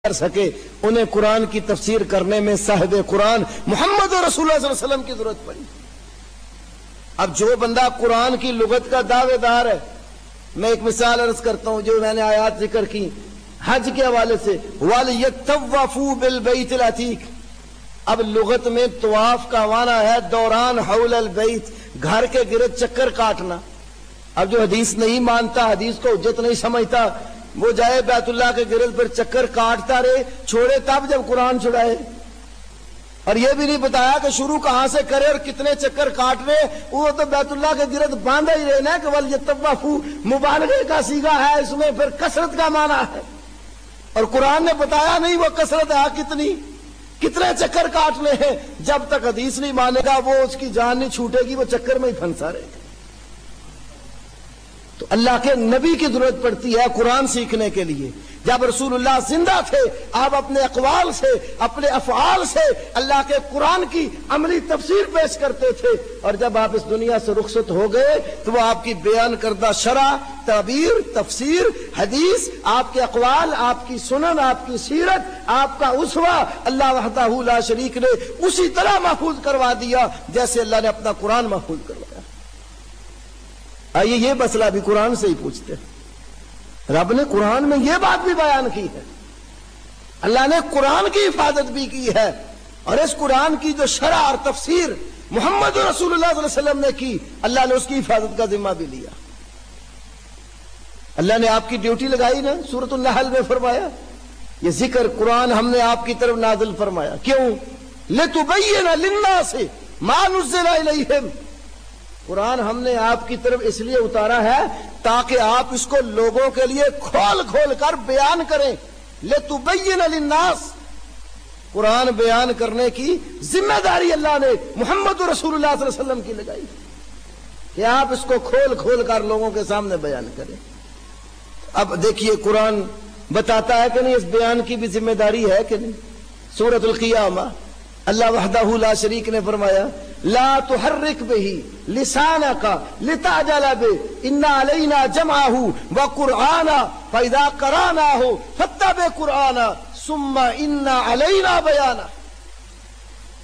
کر سکے انہیں قرآن کی تفسیر کرنے میں صاحب قرآن محمد رسول اللہ صلی اللہ علیہ وسلم کی ضرورت پڑی۔ اب جو بندہ قرآن کی لغت کا دعوے دار ہے، میں ایک مثال عرض کرتا ہوں جو میں نے آیات ذکر کی حج کے حوالے سے، وَلْيَطَّوَّفُوا بِالْبَيْتِ الْعَتِيقِ۔ اب لغت میں طواف کا معنی ہے دوران حول البیت، گھر کے گرد چکر کاٹنا۔ اب جو حدیث نہیں مانتا، حدیث کو حجت نہیں سمجھتا، وہ جائے بیت اللہ کے گرد پر چکر کاٹتا رہے، چھوڑے تب جب قرآن چھڑائے۔ اور یہ بھی نہیں بتایا کہ شروع کہاں سے کرے اور کتنے چکر کاٹ رہے، وہ تو بیت اللہ کے گرد باندھا ہی رہنا کہ وَلْيَطَّوَّفُوا مبالغے کا صیغہ ہے، اس میں پھر کثرت کا معنی ہے، اور قرآن نے بتایا نہیں وہ کثرت ہے کتنے چکر کاٹنے ہیں۔ جب تک حدیث نہیں مانے گا وہ اس کی جان نہیں چھوٹے گی، وہ چکر میں ہی پھنسا رہے گا۔ تو اللہ کے نبی کی ضرورت پڑتی ہے قرآن سیکھنے کے لیے۔ جب رسول اللہ زندہ تھے، آپ اپنے اقوال سے، اپنے افعال سے اللہ کے قرآن کی عملی تفسیر پیش کرتے تھے، اور جب آپ اس دنیا سے رخصت ہو گئے تو وہ آپ کی بیان کردہ شرع، تعبیر، تفسیر، حدیث، آپ کے اقوال، آپ کی سنن، آپ کی سیرت، آپ کا اسوہ اللہ وحدہ لا شریک نے اسی طرح محفوظ کروا دیا جیسے اللہ نے اپنا قرآن محفوظ کروایا۔ آئیے یہ مسئلہ بھی قرآن سے ہی پوچھتے ہیں۔ رب نے قرآن میں یہ بات بھی بیان کی ہے، اللہ نے قرآن کی حفاظت بھی کی ہے، اور اس قرآن کی جو شرع اور تفسیر محمد رسول اللہ صلی اللہ علیہ وسلم نے کی، اللہ نے اس کی حفاظت کا ذمہ بھی لیا۔ اللہ نے آپ کی ڈیوٹی لگائی نا، سورۃ النحل میں فرمایا یہ ذکر قرآن ہم نے آپ کی طرف نازل فرمایا، کیوں؟ لِتُبَيِّنَ لِلنَّاسِ مَا نُزِّلَ إِلَيْهِمْ۔ قرآن ہم نے آپ کی طرف اس لیے اتارا ہے تاکہ آپ اس کو لوگوں کے لیے کھول کھول کر بیان کریں۔ لِتُبَيِّنَ لِلنَّاسِ، قرآن بیان کرنے کی ذمہ داری اللہ نے محمد رسول اللہ صلی اللہ علیہ وسلم کی لگائی کہ آپ اس کو کھول کھول کر لوگوں کے سامنے بیان کریں۔ اب دیکھیے قرآن بتاتا ہے کہ نہیں اس بیان کی بھی ذمہ داری ہے کہ نہیں۔ سورۃ القیامہ اللہ وحدہ لا شریک نے فرمایا لا تحرک بہ لسانک لتعجل بہ ان علینا جمعہ وقرآنہ فاذا قرأناہ فاتبع قرآنہ ثم ان علینا بیانہ۔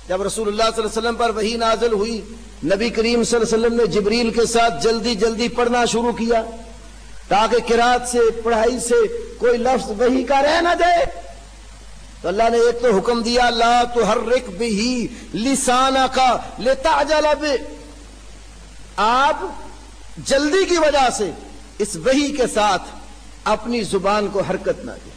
جب رسول اللہ صلی اللہ علیہ وسلم پر وحی نازل ہوئی، نبی کریم صلی اللہ علیہ وسلم نے جبریل کے ساتھ جلدی جلدی پڑھنا شروع کیا تاکہ قرات سے، پڑھائی سے کوئی لفظ وحی کا رہ نہ جائے۔ تو اللہ نے ایک تو حکم دیا لا تحرک بہ لسانک لتعجل بہ، آپ جلدی کی وجہ سے اس وحی کے ساتھ اپنی زبان کو حرکت نہ دیں۔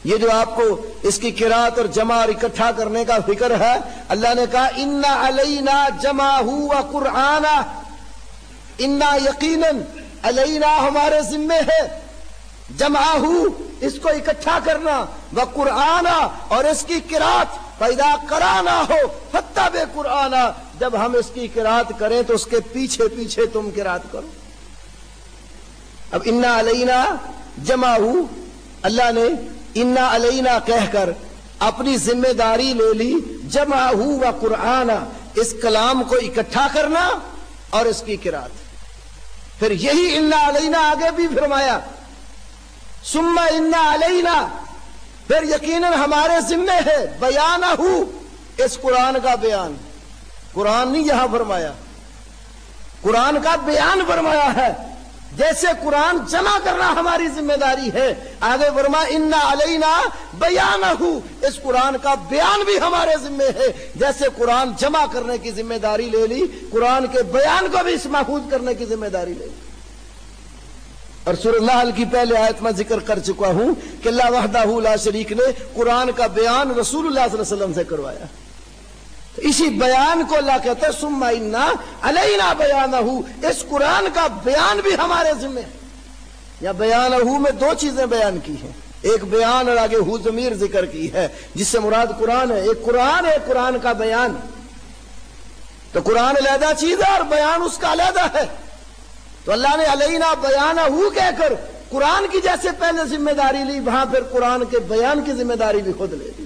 یہ جو آپ کو اس کی قرات اور جمع اور اکٹھا کرنے کا فکر ہے، اللہ نے کہا ان علینا جمعہ وقرآنہ، انا یقیناً علینا ہمارے ذمے ہے، جمعہ اس کو اکٹھا کرنا، وقرآنہ اور اس کی قرات، فاذا قرأنا ہو فاتبع قرآنہ، جب ہم اس کی قرات کریں تو اس کے پیچھے پیچھے تم قرات کرو۔ اب انا علینا جمعہ، اللہ نے انا علینا کہہ کر اپنی ذمہ داری لے لی، جمعہ وقرآنہ، اس کلام کو اکٹھا کرنا اور اس کی قرات۔ پھر یہی انا علینا آگے بھی فرمایا ثم انا علینا، پھر یقیناً ہمارے ذمے ہے بیانہ، اس قرآن کا بیان۔ قرآن نہیں یہاں فرمایا، قرآن کا بیان فرمایا ہے۔ جیسے قرآن جمع کرنا ہماری ذمہ داری ہے، آگے فرمایا انا علینا بیانہ، اس قرآن کا بیان بھی ہمارے ذمے ہے۔ جیسے قرآن جمع کرنے کی ذمہ داری لے لی، قرآن کے بیان کو بھی اس محفوظ کرنے کی ذمہ داری لے لی۔ اور سورۃ النحل کی پہلے آیت میں ذکر کر چکا ہوں کہ اللہ وحدہ لا شریک نے قرآن کا بیان رسول اللہ صلی اللہ علیہ وسلم سے کروایا۔ تو اسی بیان کو اللہ کہتا ہے ثم انا علینا بیانہ، اس قرآن کا بیان بھی ہمارے ذمہ ہے۔ یا بیانہ میں دو چیزیں بیان کی ہیں، ایک بیان اور آگے ہو ضمیر ذکر کی ہے جس سے مراد قرآن ہے۔ ایک قرآن ہے، قرآن کا بیان، تو قرآن علیحدہ چیز ہے اور بیان اس کا علیحدہ ہے۔ تو اللہ نے علینا بیانہ کہہ کر قرآن کی جیسے پہلے ذمہ داری لی، وہاں پھر قرآن کے بیان کی ذمہ داری بھی خود لے لی۔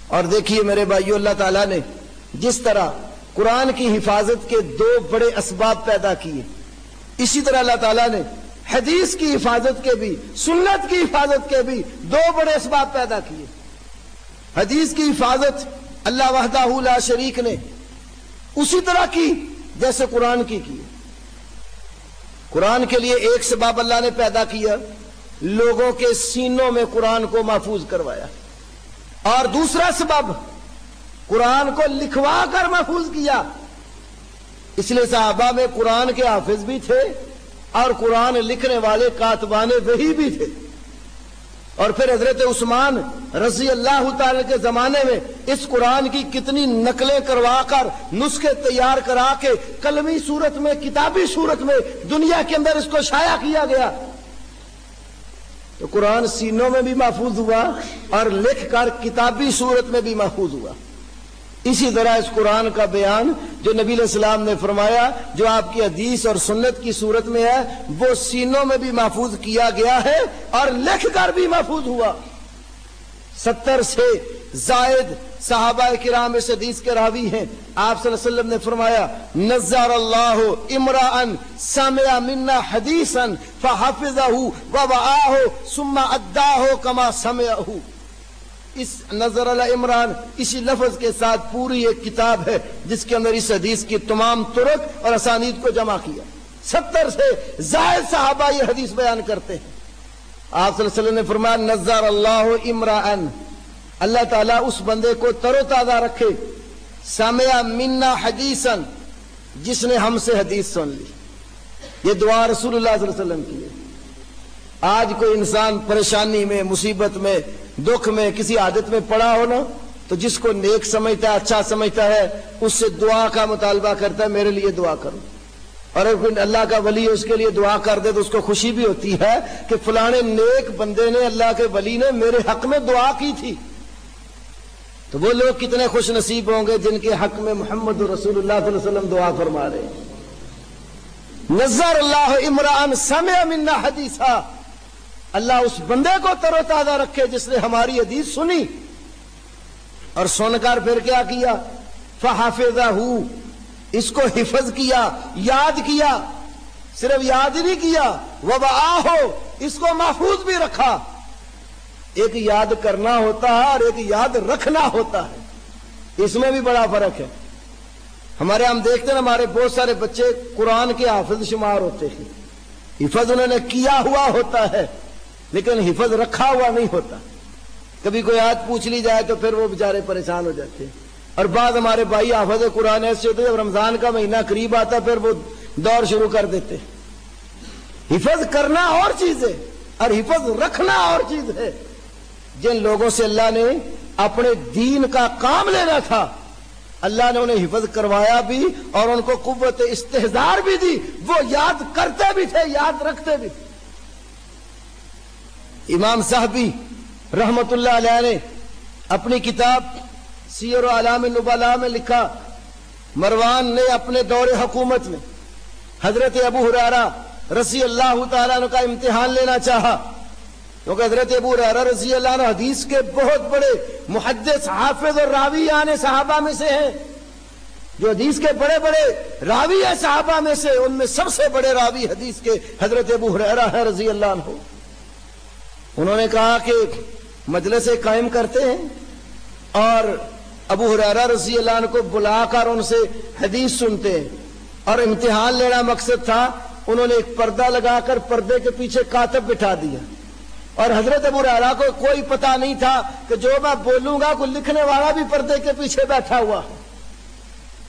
اور دیکھیے میرے بھائیو، اللہ تعالیٰ نے جس طرح قرآن کی حفاظت کے دو بڑے اسباب پیدا کیے، اسی طرح اللہ تعالیٰ نے حدیث کی حفاظت کے بھی، سنت کی حفاظت کے بھی دو بڑے اسباب پیدا کیے۔ حدیث کی حفاظت اللہ وحدہ لا شریک نے اسی طرح کی جیسے قرآن کی ہے۔ قرآن کے لیے ایک سبب اللہ نے پیدا کیا، لوگوں کے سینوں میں قرآن کو محفوظ کروایا، اور دوسرا سبب قرآن کو لکھوا کر محفوظ کیا۔ اس لیے صحابہ میں قرآن کے حافظ بھی تھے اور قرآن لکھنے والے کاتبان وحی بھی تھے، اور پھر حضرت عثمان رضی اللہ تعالی کے زمانے میں اس قرآن کی کتنی نقلیں کروا کر، نسخے تیار کرا کے قلمی صورت میں، کتابی صورت میں دنیا کے اندر اس کو شائع کیا گیا۔ تو قرآن سینوں میں بھی محفوظ ہوا اور لکھ کر کتابی صورت میں بھی محفوظ ہوا۔ اسی طرح اس قرآن کا بیان جو نبی علیہ السلام نے فرمایا، جو آپ کی حدیث اور سنت کی صورت میں ہے، وہ سینوں میں بھی محفوظ کیا گیا ہے اور لکھ کر بھی محفوظ ہوا۔ 70 سے زائد صحابہ کرام اس حدیث کے راوی ہیں۔ آپ صلی اللہ علیہ وسلم نے فرمایا، نظر اللہ امرأً سمع منا حدیثا فحفظہ ووعاہ ثم اداہ کما سمعہ۔ اس نظر اللہ عمران اسی لفظ کے ساتھ پوری ایک کتاب ہے جس کے اندر اس حدیث کی تمام طرق اور اسانید کو جمع کیا۔ 70 سے زائد صحابہ یہ حدیث بیان کرتے ہیں۔ آپ صلی اللہ علیہ وسلم نے فرمایا، نظر اللہ عمران، اللہ تعالیٰ اس بندے کو تر و تازہ رکھے، سمع منا حدیثا، جس نے ہم سے حدیث سن لی۔ یہ دعا رسول اللہ صلی اللہ علیہ وسلم کی ہے۔ آج کوئی انسان پریشانی میں، مصیبت میں، دکھ میں، کسی عادت میں پڑا ہو نا، تو جس کو نیک سمجھتا ہے، اچھا سمجھتا ہے، اس سے دعا کا مطالبہ کرتا ہے، میرے لیے دعا کرو۔ اور اگر کوئی اللہ کا ولی اس کے لیے دعا کر دے تو اس کو خوشی بھی ہوتی ہے کہ فلانے نیک بندے نے، اللہ کے ولی نے میرے حق میں دعا کی تھی۔ تو وہ لوگ کتنے خوش نصیب ہوں گے جن کے حق میں محمد رسول اللہ صلی اللہ علیہ وسلم دعا فرما رہے ہیں۔ نظر اللہ عمران سمع منا حدیثا، اللہ اس بندے کو تر و تازہ رکھے جس نے ہماری حدیث سنی، اور سن کر پھر کیا کیا؟ فحفظہ، اس کو حفظ کیا، یاد کیا، صرف یاد ہی نہیں کیا، ووعاہ، اس کو محفوظ بھی رکھا۔ ایک یاد کرنا ہوتا ہے اور ایک یاد رکھنا ہوتا ہے، اس میں بھی بڑا فرق ہے۔ ہمارے ہم دیکھتے ہیں ہمارے بہت سارے بچے قرآن کے حافظ شمار ہوتے ہیں، حفظ انہوں نے کیا ہوا ہوتا ہے لیکن حفظ رکھا ہوا نہیں ہوتا۔ کبھی کوئی آیت پوچھ لی جائے تو پھر وہ بیچارے پریشان ہو جاتے ہیں۔ اور بعض ہمارے بھائی حافظ قرآن ایسے ہوتے ہیں، جب رمضان کا مہینہ قریب آتا پھر وہ دور شروع کر دیتے۔ حفظ کرنا اور چیز ہے اور حفظ رکھنا اور چیز ہے۔ جن لوگوں سے اللہ نے اپنے دین کا کام لینا تھا، اللہ نے انہیں حفظ کروایا بھی اور ان کو قوت استحضار بھی دی، وہ یاد کرتے بھی تھے، یاد رکھتے بھی تھے۔ امام صاحبی رحمت اللہ علیہ نے اپنی کتاب سیر و اعلام النبلاء میں لکھا، مروان نے اپنے دور حکومت میں حضرت ابو ہریرہ رضی اللہ تعالیٰ عنہ کا امتحان لینا چاہا، کیونکہ حضرت ابو ہریرہ رضی اللہ عنہ حدیث کے بہت بڑے محدث، حافظ اور راوی آنے صحابہ میں سے ہیں، جو حدیث کے بڑے بڑے راوی ہیں صحابہ میں سے، ان میں سب سے بڑے راوی حدیث کے حضرت ابو ہریرہ ہیں رضی اللہ عنہ۔ انہوں نے کہا کہ مجلسیں قائم کرتے ہیں اور ابو ہریرہ رضی اللہ عنہ کو بلا کر ان سے حدیث سنتے ہیں، اور امتحان لینا مقصد تھا۔ انہوں نے ایک پردہ لگا کر پردے کے پیچھے کاتب بٹھا دیا، اور حضرت ابو ہریرہ کو کوئی پتہ نہیں تھا کہ جو میں بولوں گا کوئی لکھنے والا بھی پردے کے پیچھے بیٹھا ہوا ہے۔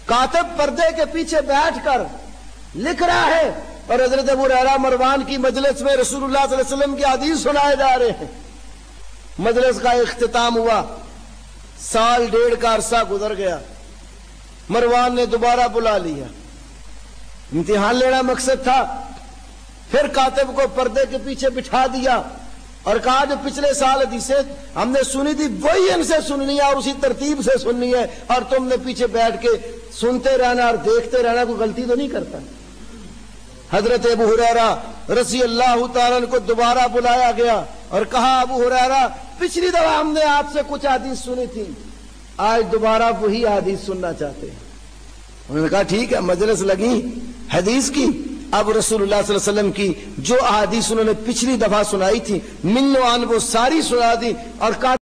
کاتب پردے کے پیچھے بیٹھ کر لکھ رہا ہے اور حضرت ابو ہریرہ مروان کی مجلس میں رسول اللہ صلی اللہ علیہ وسلم کی حدیث سنائے جا رہے ہیں۔ مجلس کا اختتام ہوا، سال ڈیڑھ کا عرصہ گزر گیا، مروان نے دوبارہ بلا لیا، امتحان لینا مقصد تھا۔ پھر کاتب کو پردے کے پیچھے بٹھا دیا اور کہا جو پچھلے سال حدیثیں ہم نے سنی تھی وہی ان سے سننی ہے اور اسی ترتیب سے سننی ہے، اور تم نے پیچھے بیٹھ کے سنتے رہنا اور دیکھتے رہنا، کوئی غلطی تو نہیں کرتا۔ حضرت ابو ہریرہ رضی اللہ تعالیٰ عنہ کو دوبارہ بلایا گیا اور کہا، ابو ہریرہ پچھلی دفعہ ہم نے آپ سے کچھ حدیث سنی تھی، آج دوبارہ وہی حدیث سننا چاہتے ہیں۔ انہوں نے کہا ٹھیک ہے، مجلس لگی حدیث کی، اب رسول اللہ صلی اللہ علیہ وسلم کی جو احادیث انہوں نے پچھلی دفعہ سنائی تھی منو آن وہ ساری سنا دی اور کہا